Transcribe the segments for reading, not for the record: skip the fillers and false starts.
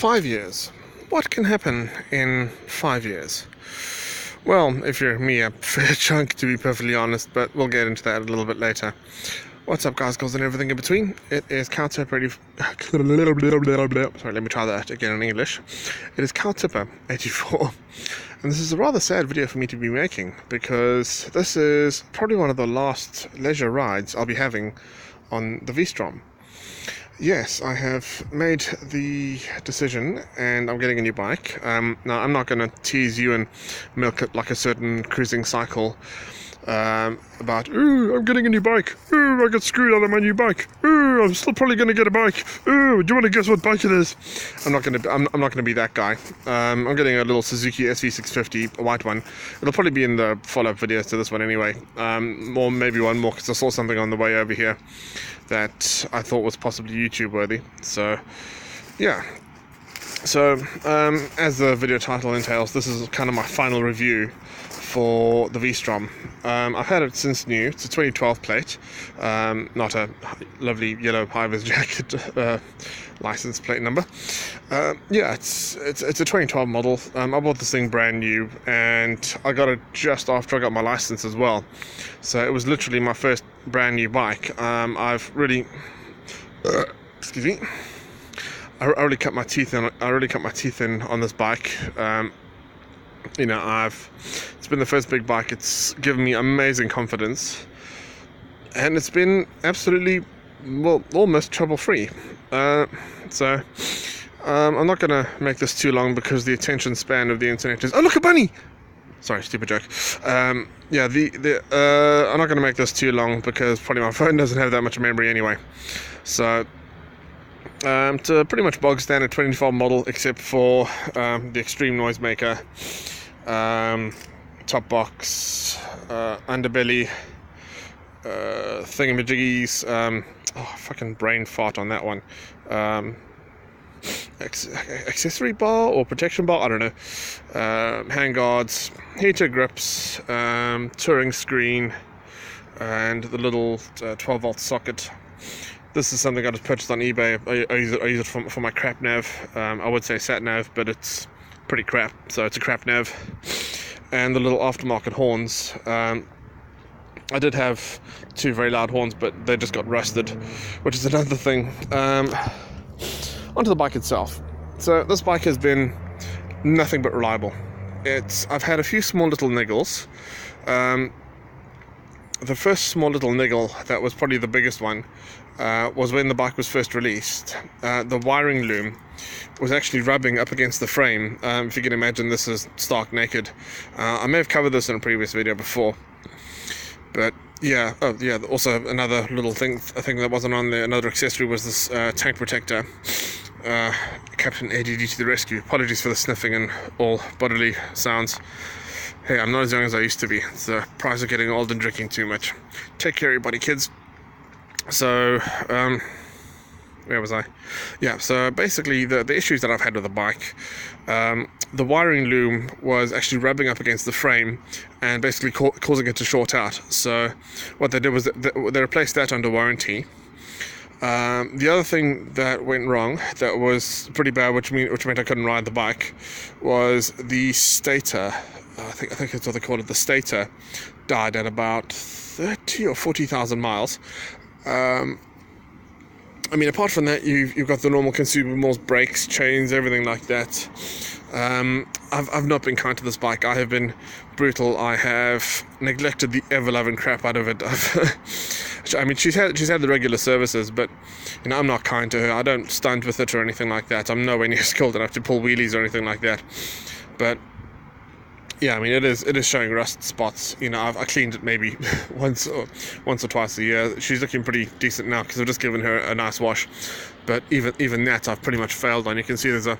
5 years. What can happen in 5 years? Well, if you're me, a fair chunk, to be perfectly honest, but we'll get into that a little bit later. What's up, guys, girls, and everything in between? It is Sorry, let me try that again in English. It is Cowtipper84, and this is a rather sad video for me to be making, because this is probably one of the last leisure rides I'll be having on the V-Strom. Yes, I have made the decision, and I'm getting a new bike. Now, I'm not going to tease you and milk it like a certain cruising cycle about, ooh, I'm getting a new bike, ooh, I got screwed out of my new bike, ooh, I'm still probably going to get a bike, ooh, do you want to guess what bike it is? I'm not going to be that guy. I'm getting a little Suzuki SV650, a white one. It'll probably be in the follow-up videos to this one anyway, or maybe one more, because I saw something on the way over here that I thought was possibly YouTube worthy. So yeah, so as the video title entails, this is kind of my final review for the V-Strom. I've had it since new. It's a 2012 plate, not a lovely yellow high-vis jacket license plate number. Yeah, it's a 2012 model. I bought this thing brand new, and I got it just after I got my license as well. So it was literally my first brand new bike. I've really, excuse me, I really cut my teeth in. On this bike. You know, it's been the first big bike. It's given me amazing confidence, and it's been absolutely, well, almost trouble-free. So I'm not gonna make this too long, because the attention span of the internet is, oh, look, a bunny! Sorry, stupid joke. Yeah, I'm not gonna make this too long, because probably my phone doesn't have that much memory anyway. So it's a pretty much bog standard 2012 model, except for the extreme noisemaker, top box, underbelly, thingamajiggies, fucking brain fart on that one, accessory bar or protection bar, I don't know, hand guards, heater grips, touring screen, and the little 12 volt socket. This is something I just purchased on eBay. I use it for my crap nav. I would say sat nav, but it's pretty crap, so it's a crap nav. And the little aftermarket horns. I did have two very loud horns, but they just got rusted, which is another thing. Onto the bike itself. So this bike has been nothing but reliable. I've had a few small little niggles. The first small little niggle, that was probably the biggest one, was when the bike was first released. The wiring loom was actually rubbing up against the frame. If you can imagine, this is stark naked. I may have covered this in a previous video before, but yeah. Oh yeah, also another little thing that wasn't on there, another accessory, was this tank protector. Captain ADD to the rescue. Apologies for the sniffing and all bodily sounds. Hey, I'm not as young as I used to be. It's the price of getting old and drinking too much. Take care, everybody, kids. So, where was I? Yeah, so basically the issues that I've had with the bike, the wiring loom was actually rubbing up against the frame and basically causing it to short out. So what they did was they replaced that under warranty. The other thing that went wrong, that was pretty bad, which meant I couldn't ride the bike, was the stator. I think that's what they call it. The stator died at about 30 or 40,000 miles. I mean, apart from that, you've got the normal consumables, brakes, chains, everything like that. I've not been kind to this bike. I have been brutal. I have neglected the ever-loving crap out of it. I mean, she's had the regular services, but you know, I'm not kind to her. I don't stunt with it or anything like that. I'm nowhere near skilled enough to pull wheelies or anything like that. But yeah, I mean, it is showing rust spots. You know, I cleaned it maybe once or twice a year. She's looking pretty decent now, because I've just given her a nice wash. But even that I've pretty much failed on. You can see there's a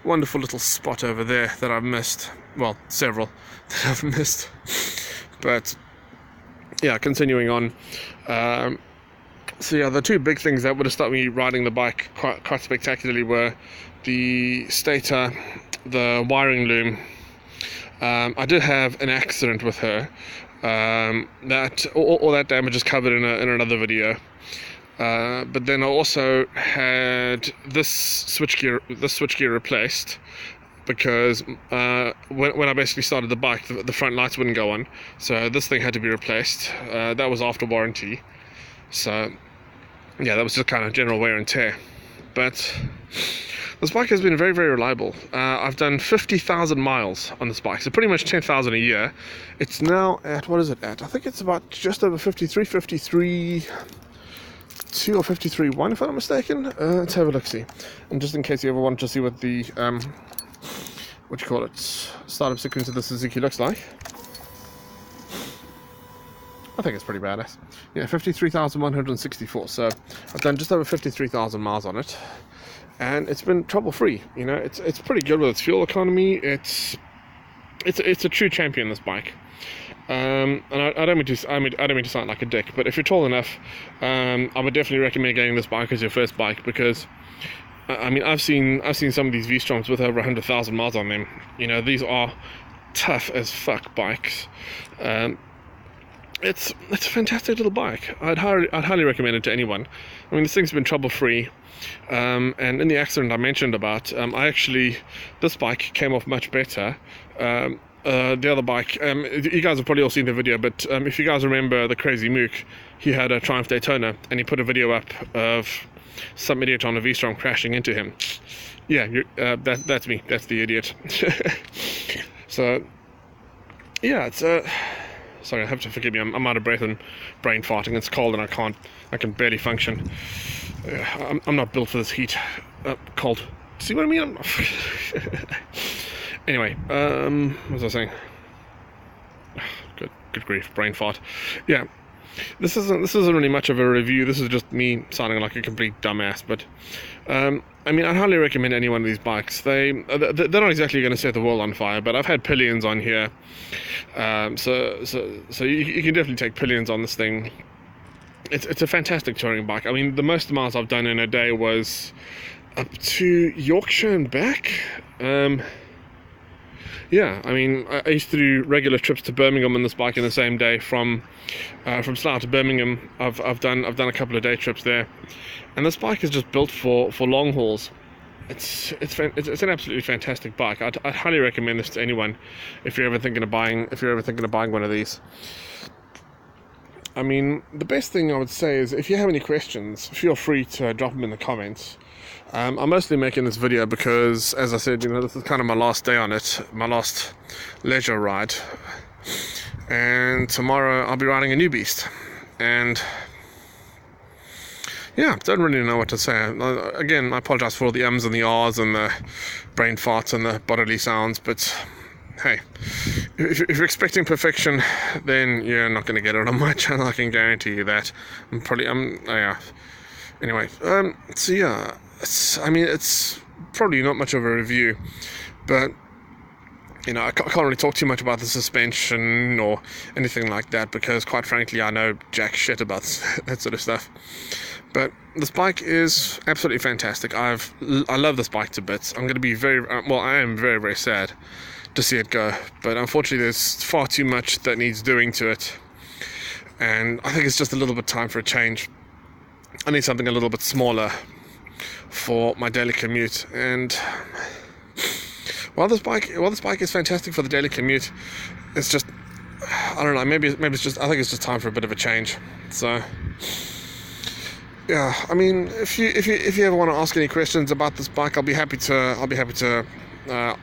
wonderful little spot over there that I've missed. Well, several that I've missed. But yeah, continuing on. So yeah, the two big things that would have stopped me riding the bike quite spectacularly were the stator, the wiring loom. I did have an accident with her. That all that damage is covered in another video. But then I also had this switchgear replaced, because when I basically started the bike, the front lights wouldn't go on, so this thing had to be replaced. That was after warranty, so yeah, that was just kind of general wear and tear. But this bike has been very, very reliable. I've done 50,000 miles on this bike, so pretty much 10,000 a year. It's now at, what is it at? I think it's about just over 53.2 or 53.1, if I'm not mistaken. Let's have a look-see. And just in case you ever want to see what the what you call it, startup sequence of the Suzuki looks like, I think it's pretty badass. Yeah, 53,164. So I've done just over 53,000 miles on it, and it's been trouble-free. You know, it's pretty good with its fuel economy. It's a true champion, this bike. And I don't mean to sound like a dick, but if you're tall enough, I would definitely recommend getting this bike as your first bike, because I mean, I've seen some of these V-Stroms with over 100,000 miles on them. You know, these are tough as fuck bikes. It's a fantastic little bike. I'd highly recommend it to anyone. I mean, this thing's been trouble-free. And in the accident I mentioned about, this bike came off much better. The other bike, you guys have probably all seen the video, but if you guys remember the crazy Mook, he had a Triumph Daytona, and he put a video up of some idiot on a V-Strom crashing into him. Yeah, that's me. That's the idiot. So, yeah, it's sorry, I have to forgive me. I'm out of breath and brain farting. It's cold and I can barely function. I'm not built for this heat. Cold. See what I mean? Anyway, what was I saying? Good grief, brain fart. Yeah, this isn't really much of a review. This is just me sounding like a complete dumbass. But I mean, I highly recommend any one of these bikes. They're not exactly going to set the world on fire, but I've had pillions on here, so you can definitely take pillions on this thing. It's a fantastic touring bike. I mean, the most miles I've done in a day was up to Yorkshire and back. Yeah, I mean, I used to do regular trips to Birmingham on this bike in the same day. From Slough to Birmingham, I've done a couple of day trips there, and this bike is just built for long hauls. It's an absolutely fantastic bike. I'd highly recommend this to anyone if you're ever thinking of buying one of these. I mean, the best thing I would say is, if you have any questions, feel free to drop them in the comments. I'm mostly making this video because, as I said, you know, this is kind of my last day on it, my last leisure ride, and tomorrow I'll be riding a new beast. And yeah, don't really know what to say. Again, I apologize for all the ums and the ahs and the brain farts and the bodily sounds, but hey, if you're expecting perfection, then you're not going to get it on my channel. I can guarantee you that. Yeah. Anyway, so yeah, it's probably not much of a review, but you know, I can't really talk too much about the suspension or anything like that, because quite frankly, I know jack shit about that sort of stuff. But this bike is absolutely fantastic. I love this bike to bits. I'm going to be I am very, very sad to see it go, but unfortunately there's far too much that needs doing to it, and I think it's just a little bit time for a change. I need something a little bit smaller for my daily commute, and while this bike is fantastic for the daily commute, it's just, I don't know, maybe it's just, I think it's just time for a bit of a change. So yeah, I mean, if you ever want to ask any questions about this bike, I'll be happy to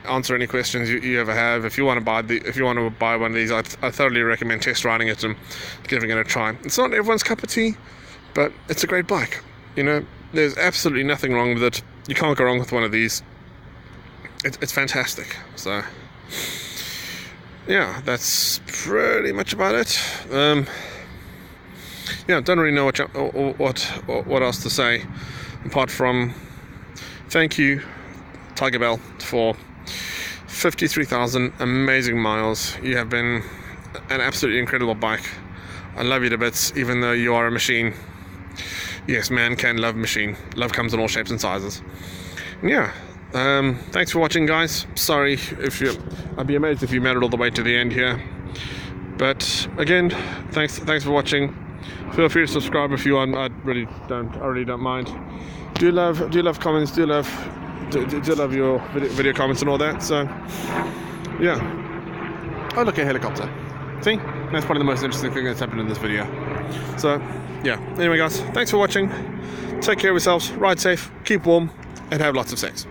answer any questions you ever have. If you want to buy one of these, I thoroughly recommend test riding it and giving it a try. It's not everyone's cup of tea, but it's a great bike. You know, there's absolutely nothing wrong with it. You can't go wrong with one of these. It's fantastic. So yeah, that's pretty much about it. Yeah, don't really know what else to say, apart from thank you, Tiger Bell, for 53,000 amazing miles. You have been an absolutely incredible bike. I love you to bits, even though you are a machine. Yes, man can love machine. Love comes in all shapes and sizes. And yeah, thanks for watching, guys. Sorry I'd be amazed if you made it all the way to the end here. But again, thanks for watching. Feel free to subscribe if you want. I really don't mind. Do love comments. Do love your video comments and all that. So yeah. Oh, look, a helicopter. See, that's probably the most interesting thing that's happened in this video. So yeah. Anyway, guys, thanks for watching. Take care of yourselves. Ride safe. Keep warm, and have lots of sex.